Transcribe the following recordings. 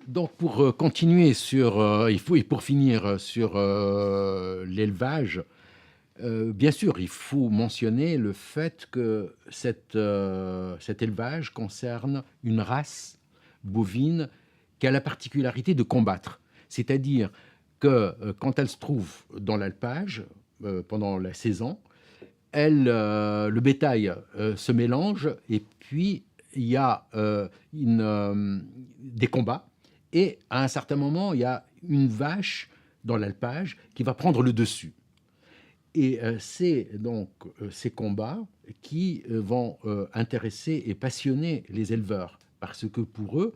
Donc pour continuer sur, et pour finir sur l'élevage, bien sûr, il faut mentionner le fait que cet élevage concerne une race bovine qui a la particularité de combattre. C'est-à-dire que quand elle se trouve dans l'alpage, pendant la saison, le bétail se mélange et puis il y a des combats. Et à un certain moment, il y a une vache dans l'alpage qui va prendre le dessus. Et c'est donc ces combats qui vont intéresser et passionner les éleveurs, parce que pour eux,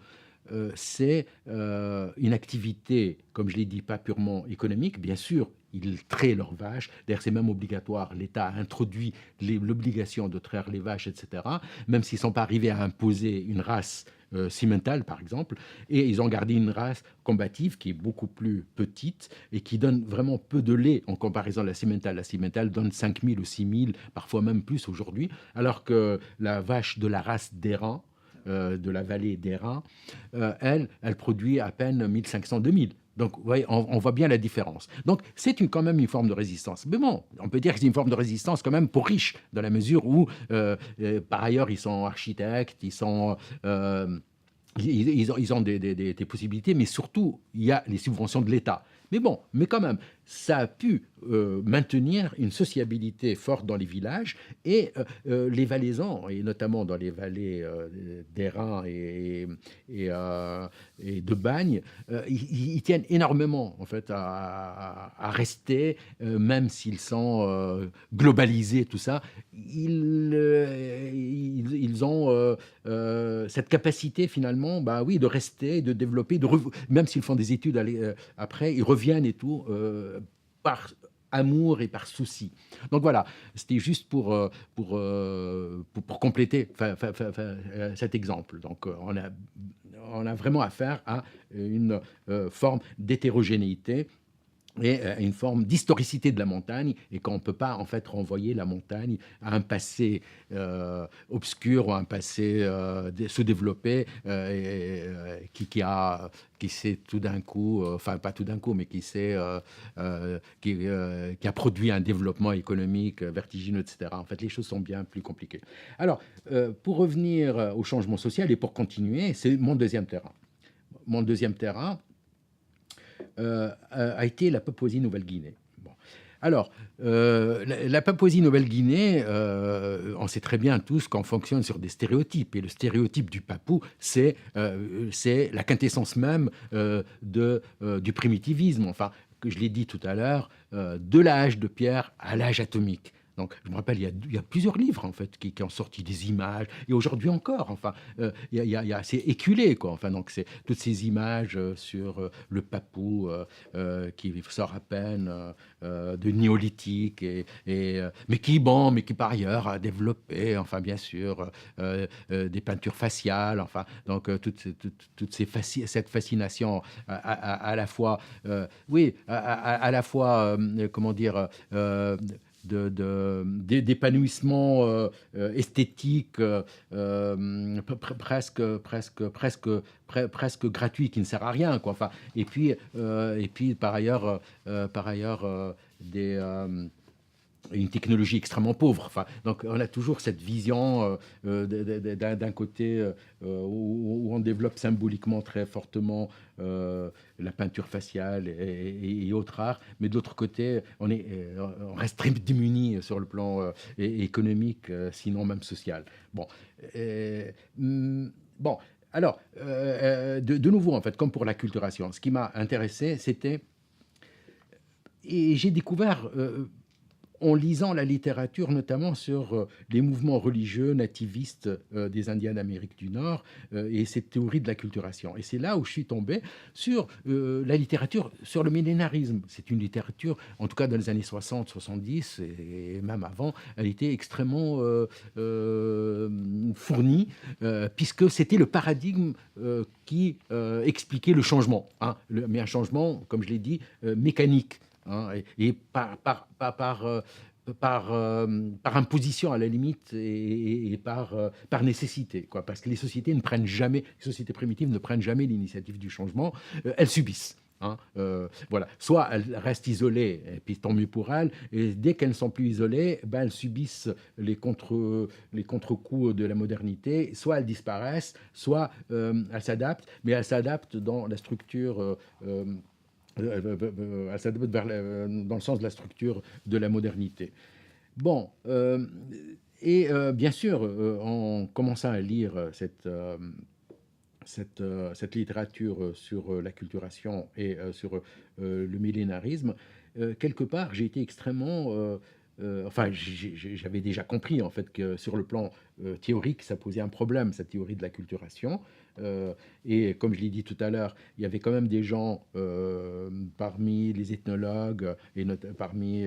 c'est une activité, comme je l'ai dit, pas purement économique. Bien sûr, ils traient leurs vaches. D'ailleurs, c'est même obligatoire. L'État a introduit l'obligation de traire les vaches, etc. Même s'ils ne sont pas arrivés à imposer une race cimentale, par exemple. Et ils ont gardé une race combative qui est beaucoup plus petite et qui donne vraiment peu de lait en comparaison à la cimentale. La cimentale donne 5000 ou 6000, parfois même plus aujourd'hui, alors que la vache de la race d'Airan, de la vallée d'Airan, elle produit à peine 1500-2000. Donc, vous voyez, on voit bien la différence. Donc, c'est quand même une forme de résistance. Mais bon, on peut dire que c'est une forme de résistance quand même pour riches, dans la mesure où, par ailleurs, ils sont architectes, ils ont des possibilités, mais surtout, il y a les subventions de l'État. Mais bon, mais quand même, ça a pu maintenir une sociabilité forte dans les villages et les valaisans, et notamment dans les vallées d'Airin et de Bagne, ils tiennent énormément en fait à rester, même s'ils sont globalisés, tout ça. Ils ont cette capacité finalement, bah oui, de rester, de développer, même s'ils font des études après, ils reviennent et tout, par amour et par souci. Donc voilà, c'était juste pour compléter cet exemple. Donc on a vraiment affaire à une forme d'hétérogénéité et une forme d'historicité de la montagne, et qu'on ne peut pas en fait renvoyer la montagne à un passé obscur ou un passé sous-développé qui s'est tout d'un coup, enfin pas tout d'un coup, mais qui a produit un développement économique vertigineux, etc. En fait, les choses sont bien plus compliquées. Alors, pour revenir au changement social et pour continuer, c'est mon deuxième terrain. Mon deuxième terrain, a été la Papouasie-Nouvelle-Guinée. Bon. Alors, la Papouasie-Nouvelle-Guinée, on sait très bien tous qu'on fonctionne sur des stéréotypes. Et le stéréotype du papou, c'est la quintessence même du primitivisme. Enfin, que je l'ai dit tout à l'heure, de l'âge de pierre à l'âge atomique. Donc, je me rappelle, il y a plusieurs livres en fait qui ont sorti des images, et aujourd'hui encore. Enfin, c'est éculé quoi. Enfin, donc c'est toutes ces images sur le papou qui sort à peine de néolithique, mais qui par ailleurs a développé, enfin bien sûr, des peintures faciales. Enfin, donc cette fascination à la fois, oui, à la fois, comment dire. D'épanouissement esthétique presque gratuit, qui ne sert à rien quoi. Enfin, et puis par ailleurs une technologie extrêmement pauvre. Enfin, donc on a toujours cette vision d'un côté où on développe symboliquement très fortement la peinture faciale et autres arts, mais de l'autre côté, on reste très démuni sur le plan économique, sinon même social. Bon, bon. Alors, de nouveau, en fait, comme pour l'acculturation, ce qui m'a intéressé, c'était, et j'ai découvert en lisant la littérature, notamment sur les mouvements religieux nativistes des Indiens d'Amérique du Nord et cette théorie de l'acculturation. Et c'est là où je suis tombé sur la littérature sur le millénarisme. C'est une littérature, en tout cas dans les années 60, 70 et même avant, elle était extrêmement fournie, puisque c'était le paradigme qui expliquait le changement, hein, mais un changement, comme je l'ai dit, mécanique. Hein, et par par imposition à la limite et par nécessité, quoi. Parce que les sociétés les sociétés primitives ne prennent jamais l'initiative du changement, elles subissent. Hein, voilà. Soit elles restent isolées, et puis tant mieux pour elles, et dès qu'elles ne sont plus isolées, ben, elles subissent les contre-coups de la modernité, soit elles disparaissent, soit elles s'adaptent, mais elles s'adaptent dans la structure elle s'adapte dans le sens de la structure de la modernité. Bon, bien sûr, en commençant à lire cette littérature sur l'acculturation et sur le millénarisme, quelque part, j'ai été extrêmement... enfin, j'avais déjà compris en fait que sur le plan théorique, ça posait un problème, cette théorie de l'acculturation. Et comme je l'ai dit tout à l'heure, il y avait quand même des gens parmi les ethnologues et parmi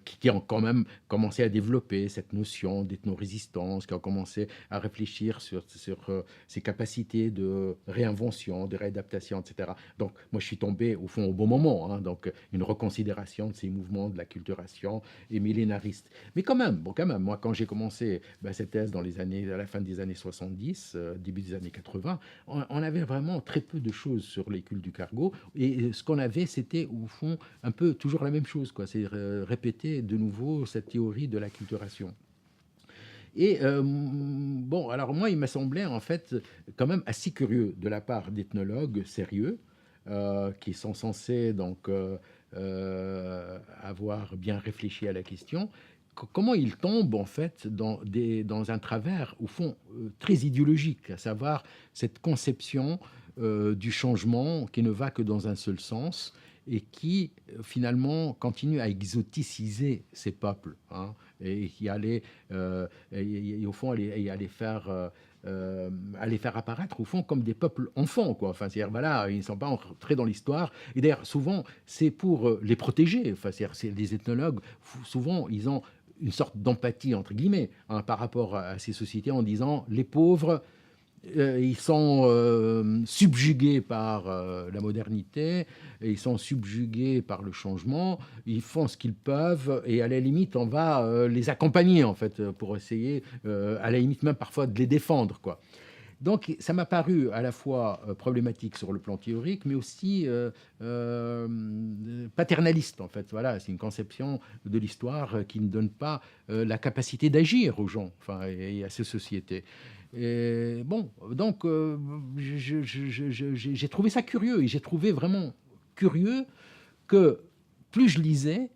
qui ont quand même commencé à développer cette notion d'ethnorésistance, qui ont commencé à réfléchir sur ses capacités de réinvention, de réadaptation, etc. Donc, moi, je suis tombé au fond au bon moment, hein, donc une reconsidération de ces mouvements de l'acculturation et millénariste. Mais quand même, moi, quand j'ai commencé cette thèse à la fin des années 70, début des années 80, on avait vraiment très peu de choses sur les cultes du cargo, et ce qu'on avait, c'était au fond un peu toujours la même chose, quoi. C'est répéter de nouveau cette théorie de l'acculturation. Et bon, alors moi, il m'a semblé en fait quand même assez curieux de la part d'ethnologues sérieux qui sont censés donc avoir bien réfléchi à la question, comment ils tombent en fait dans un travers au fond très idéologique, à savoir cette conception du changement qui ne va que dans un seul sens et qui finalement continue à exoticiser ces peuples, hein, et qui allait et au fond à les faire apparaître au fond comme des peuples enfants, quoi. Enfin, c'est-à-dire, voilà, ils ne sont pas entrés dans l'histoire. Et d'ailleurs, souvent, c'est pour les protéger. Enfin, c'est les ethnologues, souvent, ils ont une sorte d'empathie, entre guillemets, hein, par rapport à ces sociétés en disant les pauvres, ils sont subjugués par la modernité, et ils sont subjugués par le changement, ils font ce qu'ils peuvent, et à la limite, on va les accompagner, en fait, pour essayer, à la limite même parfois, de les défendre, quoi. Donc, ça m'a paru à la fois problématique sur le plan théorique, mais aussi paternaliste, en fait. Voilà, c'est une conception de l'histoire qui ne donne pas la capacité d'agir aux gens, enfin, et à ces sociétés. Et bon, donc, j'ai trouvé ça curieux, et j'ai trouvé vraiment curieux que plus je lisais,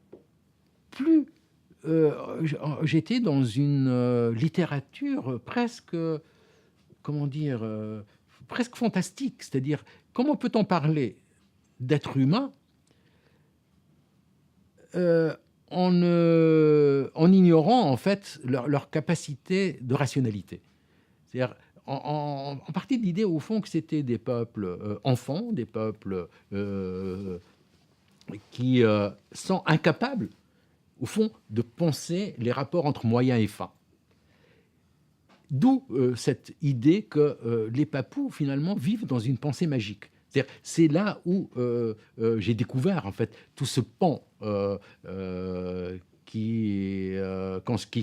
plus j'étais dans une littérature presque comment dire, presque fantastique. C'est-à-dire, comment peut-on parler d'êtres humains en ignorant en fait leur capacité de rationalité? C'est-à-dire, en partie de l'idée au fond que c'était des peuples enfants, des peuples qui sont incapables au fond de penser les rapports entre moyens et fins. D'où cette idée que les Papous, finalement, vivent dans une pensée magique. C'est là où j'ai découvert, en fait, tout ce pan qui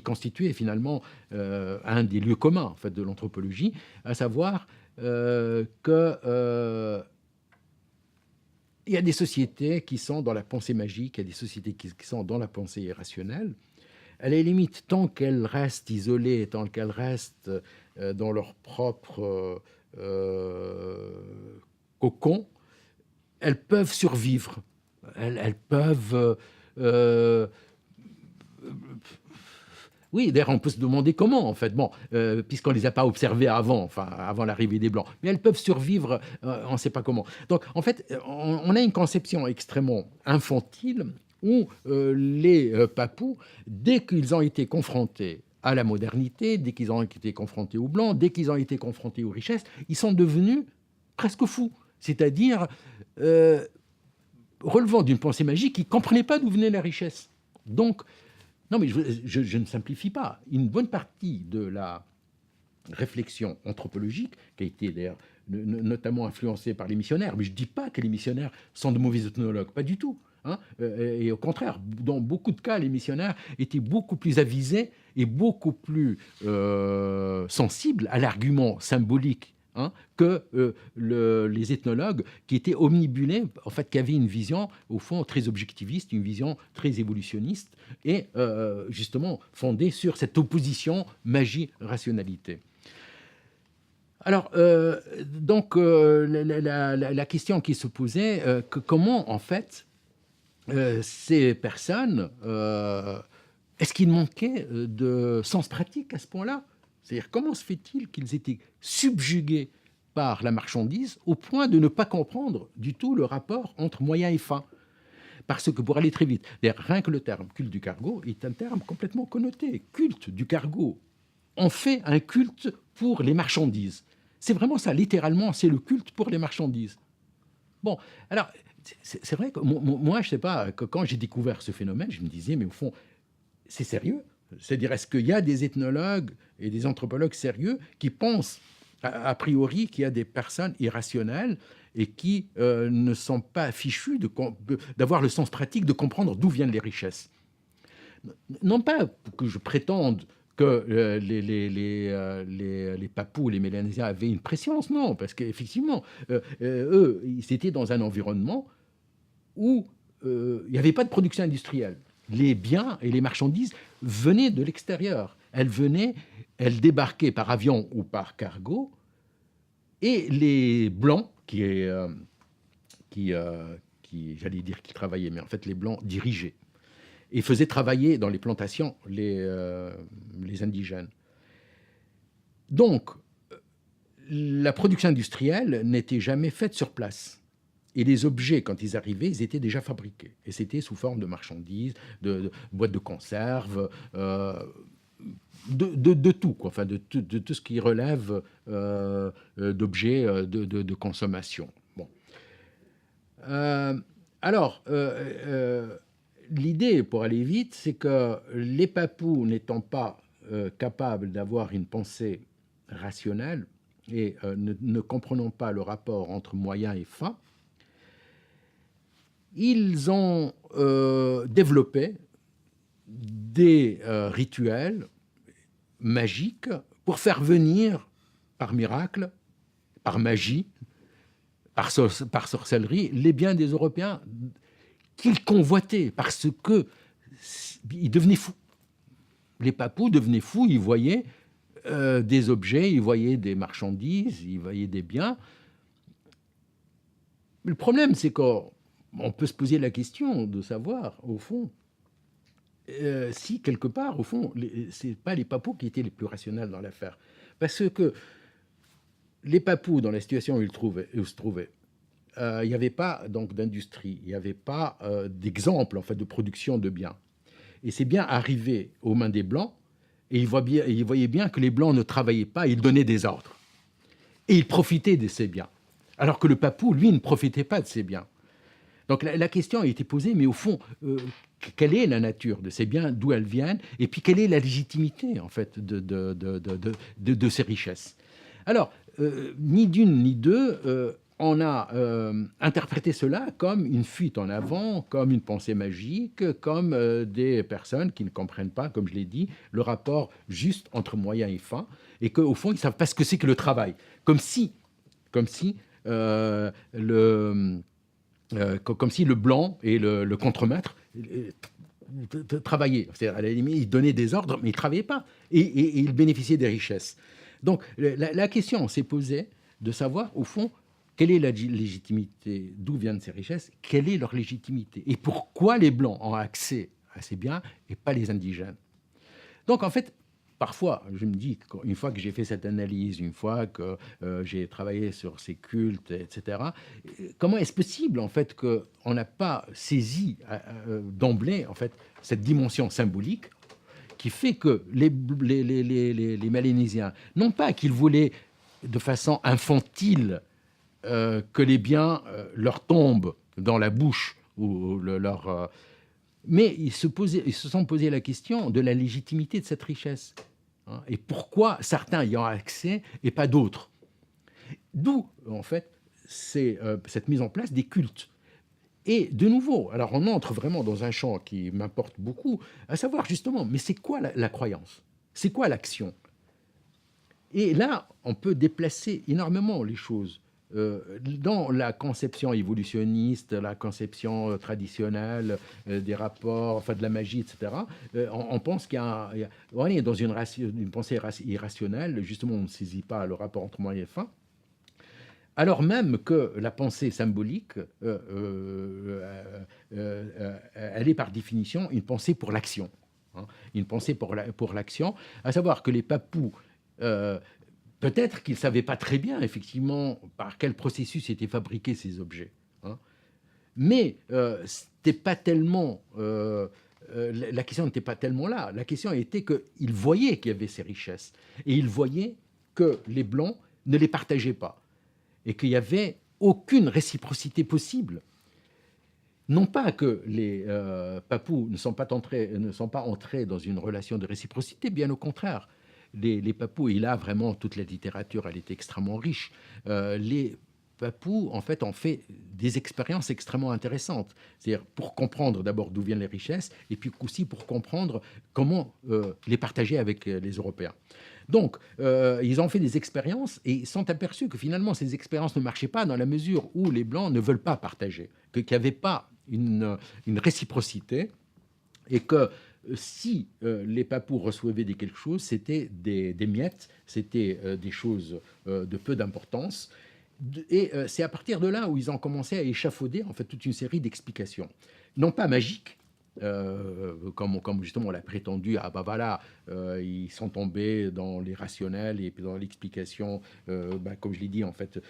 constituait, finalement, un des lieux communs, en fait, de l'anthropologie, à savoir que il y a des sociétés qui sont dans la pensée magique, il y a des sociétés qui sont dans la pensée irrationnelle. À la limite, tant qu'elles restent isolées, tant qu'elles restent dans leur propre cocon, elles peuvent survivre. Elles peuvent... oui, d'ailleurs, on peut se demander comment, en fait, bon, puisqu'on ne les a pas observées avant, enfin, avant l'arrivée des Blancs. Mais elles peuvent survivre, on ne sait pas comment. Donc, en fait, on a une conception extrêmement infantile où les Papous, dès qu'ils ont été confrontés à la modernité, dès qu'ils ont été confrontés aux Blancs, dès qu'ils ont été confrontés aux richesses, ils sont devenus presque fous. C'est-à-dire relevant d'une pensée magique qui ne comprenait pas d'où venait la richesse. Donc, non, mais je ne simplifie pas. Une bonne partie de la réflexion anthropologique, qui a été d'ailleurs notamment influencée par les missionnaires, mais je ne dis pas que les missionnaires sont de mauvais ethnologues, pas du tout. hein. Et au contraire, dans beaucoup de cas, les missionnaires étaient beaucoup plus avisés et beaucoup plus sensibles à l'argument symbolique, hein, que les ethnologues qui étaient omnibulés, en fait, qui avaient une vision, au fond, très objectiviste, une vision très évolutionniste, et justement fondée sur cette opposition magie-rationalité. Alors, donc, la question qui se posait, comment, en fait, ces personnes, est-ce qu'il manquait de sens pratique à ce point-là? C'est-à-dire, comment se fait-il qu'ils étaient subjugués par la marchandise au point de ne pas comprendre du tout le rapport entre moyen et fin? Parce que pour aller très vite, rien que le terme culte du cargo est un terme complètement connoté. Culte du cargo. On fait un culte pour les marchandises. C'est vraiment ça, littéralement, c'est le culte pour les marchandises. Bon, alors, c'est vrai que moi, je ne sais pas, que quand j'ai découvert ce phénomène, je me disais, mais au fond, c'est sérieux. C'est-à-dire, est-ce qu'il y a des ethnologues et des anthropologues sérieux qui pensent, a priori, qu'il y a des personnes irrationnelles et qui ne sont pas fichus d'avoir le sens pratique de comprendre d'où viennent les richesses? Non pas que je prétende que les Papous, les Mélanésiens avaient une préscience, non, parce qu'effectivement, eux, ils étaient dans un environnement où il n'y avait pas de production industrielle. Les biens et les marchandises venaient de l'extérieur. Elles débarquaient par avion ou par cargo, et les Blancs, j'allais dire qu'ils travaillaient, mais en fait les Blancs dirigeaient et faisaient travailler dans les plantations les indigènes. Donc, la production industrielle n'était jamais faite sur place. Et les objets, quand ils arrivaient, ils étaient déjà fabriqués. Et c'était sous forme de marchandises, de boîtes de conserve, de tout, quoi. Enfin, de tout ce qui relève d'objets de consommation. Bon. Alors, l'idée, pour aller vite, c'est que les Papous, n'étant pas capables d'avoir une pensée rationnelle et ne comprenant pas le rapport entre moyens et fins, ils ont développé des rituels magiques pour faire venir, par miracle, par magie, par sorcellerie, les biens des Européens qu'ils convoitaient, parce qu'ils devenaient fous. Les Papous devenaient fous, ils voyaient des objets, ils voyaient des marchandises, ils voyaient des biens. Le problème, c'est qu'on peut se poser la question de savoir, au fond, si quelque part, au fond, ce n'est pas les Papous qui étaient les plus rationnels dans l'affaire. Parce que les Papous, dans la situation où ils se trouvaient, il n'y avait pas donc d'industrie, il n'y avait pas d'exemple en fait, de production de biens. Et ces biens arrivaient aux mains des Blancs, et ils voyaient bien que les Blancs ne travaillaient pas, ils donnaient des ordres. Et ils profitaient de ces biens. Alors que le Papou, lui, ne profitait pas de ces biens. Donc la question a été posée, mais au fond, quelle est la nature de ces biens, d'où elles viennent, et puis quelle est la légitimité, en fait, de ces richesses? Alors, ni d'une ni deux, on a interprété cela comme une fuite en avant, comme une pensée magique, comme des personnes qui ne comprennent pas, comme je l'ai dit, le rapport juste entre moyens et fins, et qu'au fond, ils ne savent pas ce que c'est que le travail. Comme si le blanc et le contremaître travaillaient. C'est-à-dire, à la limite, ils donnaient des ordres, mais ils ne travaillaient pas. Et ils bénéficiaient des richesses. Donc, la question s'est posée de savoir, au fond, quelle est la légitimité, d'où viennent ces richesses, quelle est leur légitimité, et pourquoi les Blancs ont accès à ces biens et pas les indigènes. Donc, en fait, parfois, je me dis, une fois que j'ai fait cette analyse, une fois que j'ai travaillé sur ces cultes, etc., comment est-ce possible, en fait, qu'on n'a pas saisi d'emblée, en fait, cette dimension symbolique qui fait que les Mélanésiens, non pas qu'ils voulaient de façon infantile que les biens leur tombent dans la bouche, mais ils se sont posé la question de la légitimité de cette richesse. Hein, et pourquoi certains y ont accès et pas d'autres. D'où, en fait, cette mise en place des cultes. Et de nouveau, alors on entre vraiment dans un champ qui m'importe beaucoup, à savoir justement, mais c'est quoi la croyance? C'est quoi l'action? Et là, on peut déplacer énormément les choses. Dans la conception évolutionniste, la conception traditionnelle des rapports, enfin de la magie, etc., on pense on est dans une pensée irrationnelle, justement on ne saisit pas le rapport entre moyen et fin, alors même que la pensée symbolique, elle est par définition une pensée pour l'action, hein, une pensée pour l'action, à savoir que les papous, euh, peut-être qu'ils ne savaient pas très bien effectivement par quel processus étaient fabriqués ces objets, hein, mais c'était pas tellement, la question n'était pas tellement là. La question était qu'ils voyaient qu'il y avait ces richesses et ils voyaient que les Blancs ne les partageaient pas et qu'il n'y avait aucune réciprocité possible. Non pas que les Papous ne sont pas entrés dans une relation de réciprocité, bien au contraire. Les Papous, et là vraiment toute la littérature, elle est extrêmement riche. Les Papous, en fait, ont fait des expériences extrêmement intéressantes. C'est-à-dire pour comprendre d'abord d'où viennent les richesses, et puis aussi pour comprendre comment les partager avec les Européens. Donc, ils ont fait des expériences et ils sont aperçus que finalement, ces expériences ne marchaient pas dans la mesure où les Blancs ne veulent pas partager, qu'il n'y avait pas une réciprocité et que si les Papous recevaient quelque chose, c'était des miettes, c'était des choses de peu d'importance. Et c'est à partir de là où ils ont commencé à échafauder en fait toute une série d'explications, non pas magiques, comme justement on l'a prétendu, ah bah voilà, ils sont tombés dans les rationnels et puis dans l'explication, comme je l'ai dit en fait,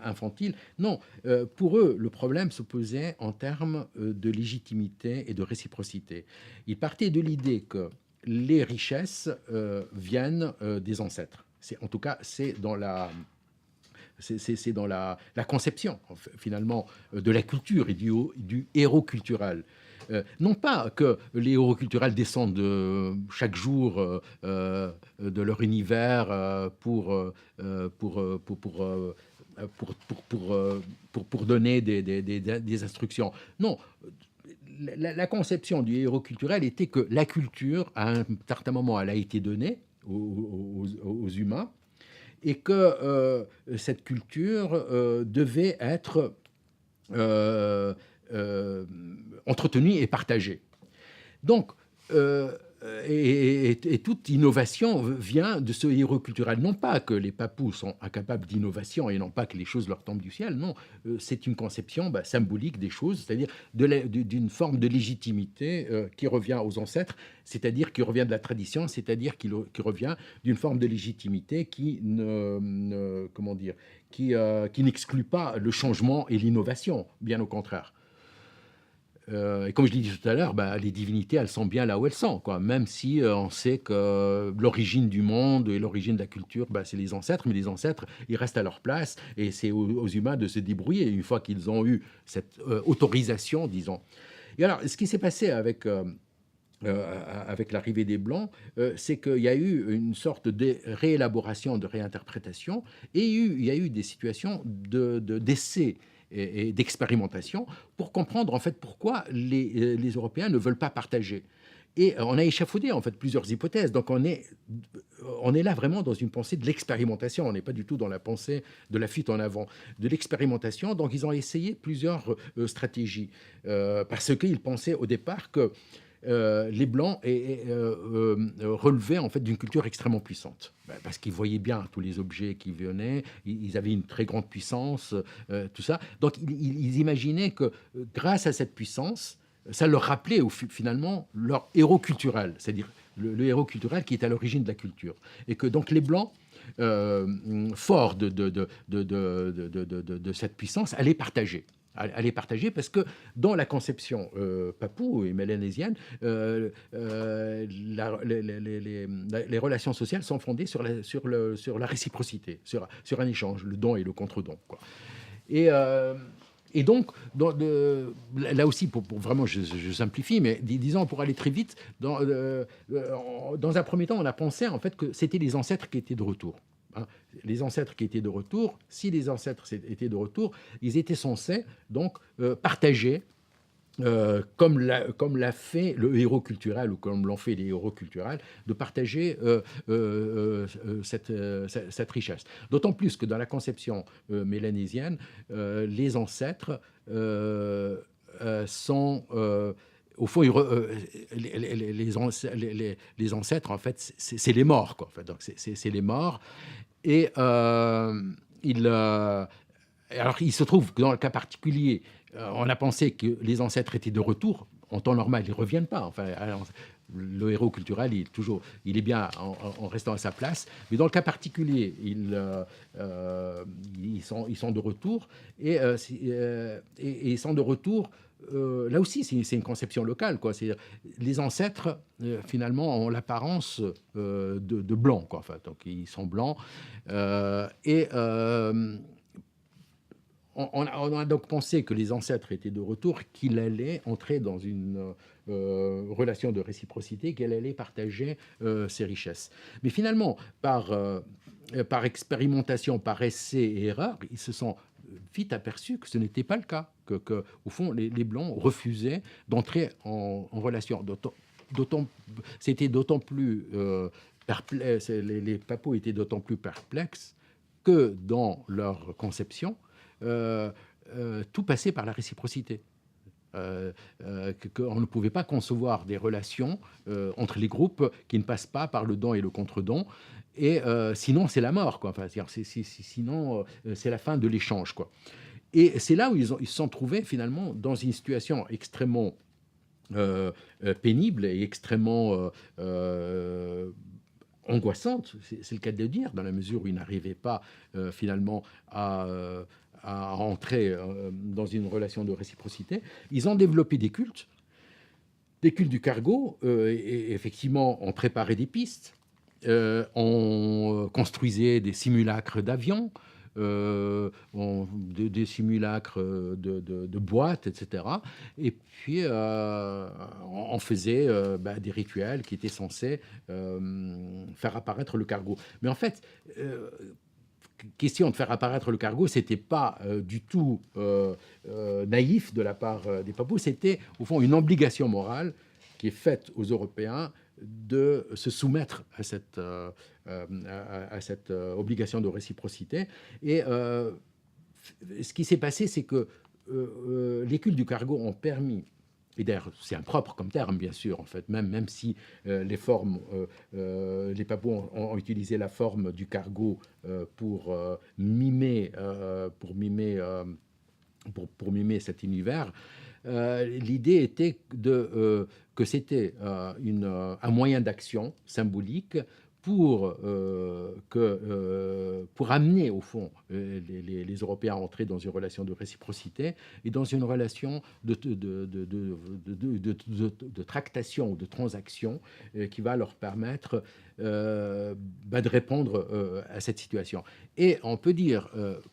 infantile. Non, pour eux, le problème se posait en termes de légitimité et de réciprocité. Ils partaient de l'idée que les richesses viennent des ancêtres. En tout cas, c'est dans la conception, finalement, de la culture et du héros culturel. Non pas que les héros culturels descendent chaque jour de leur univers pour donner des instructions. Non, la conception du héros culturel était que la culture, à un certain moment, elle a été donnée aux humains, et que cette culture devait être euh, euh, entretenue et partagée. Donc, et toute innovation vient de ce héros culturel. Non pas que les Papous sont incapables d'innovation et non pas que les choses leur tombent du ciel, non. C'est une conception symbolique des choses, c'est-à-dire d'une forme de légitimité qui revient aux ancêtres, c'est-à-dire qui revient de la tradition, c'est-à-dire qui revient d'une forme de légitimité qui comment dire, qui n'exclut pas le changement et l'innovation, bien au contraire. Et comme je l'ai dit tout à l'heure, les divinités, elles sont bien là où elles sont, quoi. Même si on sait que l'origine du monde et l'origine de la culture, c'est les ancêtres, mais les ancêtres, ils restent à leur place et c'est aux humains de se débrouiller une fois qu'ils ont eu cette autorisation, disons. Et alors, ce qui s'est passé avec l'arrivée des Blancs, c'est qu'il y a eu une sorte de réélaboration, de réinterprétation, et il y a eu des situations d'essais et d'expérimentation pour comprendre en fait pourquoi les Européens ne veulent pas partager. Et on a échafaudé en fait plusieurs hypothèses. Donc on est là vraiment dans une pensée de l'expérimentation. On n'est pas du tout dans la pensée de la fuite en avant, de l'expérimentation. Donc ils ont essayé plusieurs stratégies parce qu'ils pensaient au départ que les Blancs relevaient en fait d'une culture extrêmement puissante, parce qu'ils voyaient bien tous les objets qui venaient, ils avaient une très grande puissance, tout ça. Donc ils imaginaient que grâce à cette puissance, ça leur rappelait finalement leur héros culturel, c'est-à-dire le héros culturel qui est à l'origine de la culture. Et que donc les Blancs, forts de cette puissance, allaient partager. À partager parce que dans la conception papou et mélanésienne, les relations sociales sont fondées sur la réciprocité, sur un échange, le don et le contre-don, quoi. Et, et donc, là aussi, pour vraiment, je simplifie, mais disons, pour aller très vite, dans un premier temps, on a pensé en fait que c'était les ancêtres qui étaient de retour. Hein. les ancêtres qui étaient de retour, si les ancêtres étaient de retour, ils étaient censés donc partager, comme l'a fait le héros culturel, ou comme l'ont fait les héros culturels, de partager cette richesse. D'autant plus que dans la conception mélanésienne, les ancêtres sont... au fond, les ancêtres, en fait, c'est les morts, quoi. En fait, donc, c'est les morts. Et alors, il se trouve que dans le cas particulier, on a pensé que les ancêtres étaient de retour. En temps normal, ils ne reviennent pas. Enfin, alors, le héros culturel, il est bien en restant à sa place. Mais dans le cas particulier, ils sont de retour. Et ils sont de retour. Là aussi, c'est une conception locale, quoi. Les ancêtres, finalement, ont l'apparence de blancs, quoi. Enfin, donc, ils sont blancs. Et on a donc pensé que les ancêtres étaient de retour, qu'il allait entrer dans une relation de réciprocité, qu'elle allait partager ses richesses. Mais finalement, par expérimentation, par essai et erreur, ils se sont vite aperçus que ce n'était pas le cas, au fond, les Blancs refusaient d'entrer en relation. C'était d'autant plus perplexe, les Papous étaient d'autant plus perplexes que dans leur conception, tout passait par la réciprocité. Qu'on ne pouvait pas concevoir des relations entre les groupes qui ne passent pas par le don et le contre-don, et sinon c'est la mort, quoi. Enfin, sinon c'est la fin de l'échange, quoi. Et c'est là où ils se sont trouvés finalement dans une situation extrêmement pénible et extrêmement angoissante, c'est le cas de le dire, dans la mesure où ils n'arrivaient pas finalement à entrer dans une relation de réciprocité. Ils ont développé des cultes du cargo, et effectivement, on préparait des pistes, on construisait des simulacres d'avions, des simulacres de boîtes, etc. Et puis, on faisait des rituels qui étaient censés faire apparaître le cargo. Mais en fait, question de faire apparaître le cargo, c'était pas du tout naïf de la part des Papous, c'était au fond une obligation morale qui est faite aux Européens de se soumettre à cette obligation de réciprocité. Et ce qui s'est passé, c'est que les cultes du cargo ont permis, et d'ailleurs c'est impropre comme terme bien sûr, en fait, même si les Papous ont utilisé la forme du cargo pour mimer cet univers. L'idée était que c'était un moyen d'action symbolique pour amener, au fond, les Européens à entrer dans une relation de réciprocité et dans une relation de tractation ou de transaction qui va leur permettre de répondre à cette situation. Et on peut dire,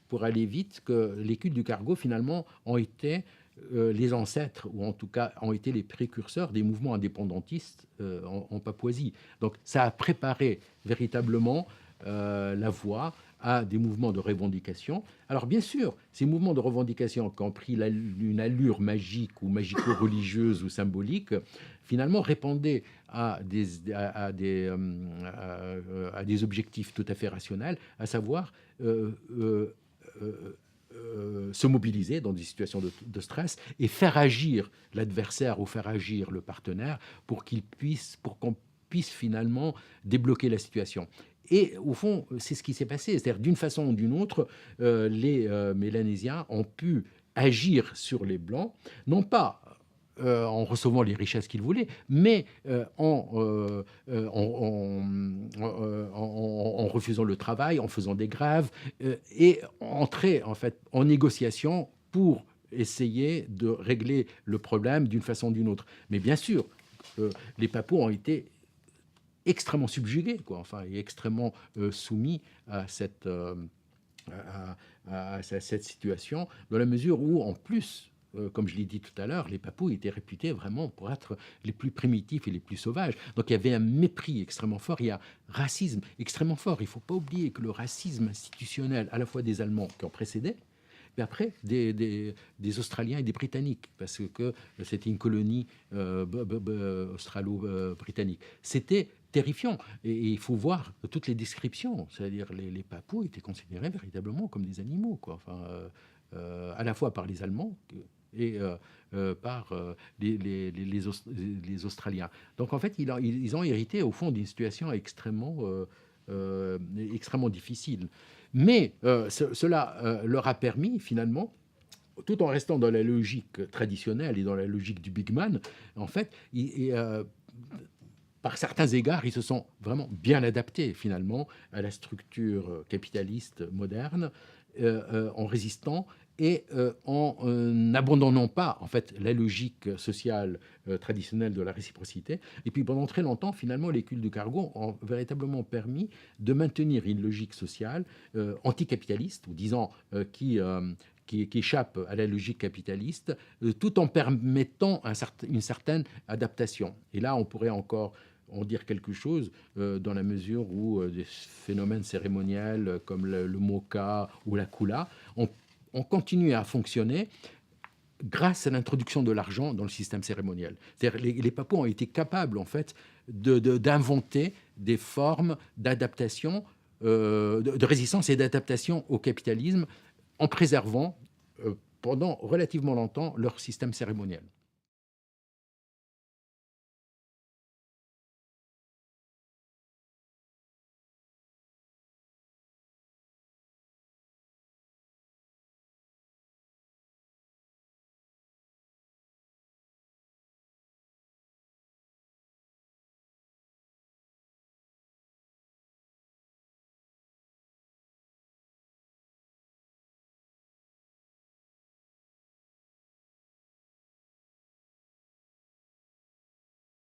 pour aller vite, que les cultes du cargo, finalement, ont été les ancêtres, ou en tout cas ont été les précurseurs des mouvements indépendantistes en Papouasie. Donc ça a préparé véritablement la voie à des mouvements de revendication. Alors bien sûr, ces mouvements de revendication qui ont pris une allure magique ou magico-religieuse ou symbolique, finalement répondaient à des objectifs tout à fait rationnels, à savoir se mobiliser dans des situations de stress et faire agir l'adversaire ou faire agir le partenaire pour qu'on puisse finalement débloquer la situation. Et au fond, c'est ce qui s'est passé. C'est-à-dire, d'une façon ou d'une autre, les Mélanésiens ont pu agir sur les Blancs, non pas en recevant les richesses qu'ils voulaient, mais en refusant le travail, en faisant des grèves, et entrer en fait en négociation pour essayer de régler le problème d'une façon ou d'une autre. Mais bien sûr, les Papous ont été extrêmement subjugués, quoi, enfin, et extrêmement soumis à cette situation, dans la mesure où, en plus, comme je l'ai dit tout à l'heure, les Papous étaient réputés vraiment pour être les plus primitifs et les plus sauvages. Donc il y avait un mépris extrêmement fort, il y a un racisme extrêmement fort. Il ne faut pas oublier que le racisme institutionnel, à la fois des Allemands qui ont précédé, mais après des Australiens et des Britanniques, parce que c'était une colonie australo-britannique. C'était terrifiant. Et il faut voir toutes les descriptions. C'est-à-dire les Papous étaient considérés véritablement comme des animaux, quoi. Enfin, à la fois par les Allemands et par les Australiens. Donc en fait, ils ont hérité au fond d'une situation extrêmement difficile. Mais cela leur a permis finalement, tout en restant dans la logique traditionnelle et dans la logique du big man, en fait, par certains égards, ils se sont vraiment bien adaptés finalement à la structure capitaliste moderne, en résistant et en n'abandonnant pas en fait la logique sociale traditionnelle de la réciprocité. Et puis pendant très longtemps, finalement, les cultes de cargo ont véritablement permis de maintenir une logique sociale anticapitaliste, ou disons qui échappe à la logique capitaliste, tout en permettant une certaine adaptation. Et là, on pourrait encore en dire quelque chose dans la mesure où des phénomènes cérémoniels comme le moka ou la kula ont continué à fonctionner grâce à l'introduction de l'argent dans le système cérémoniel. C'est-à-dire les Papous ont été capables en fait d'inventer des formes d'adaptation, de résistance et d'adaptation au capitalisme en préservant pendant relativement longtemps leur système cérémoniel.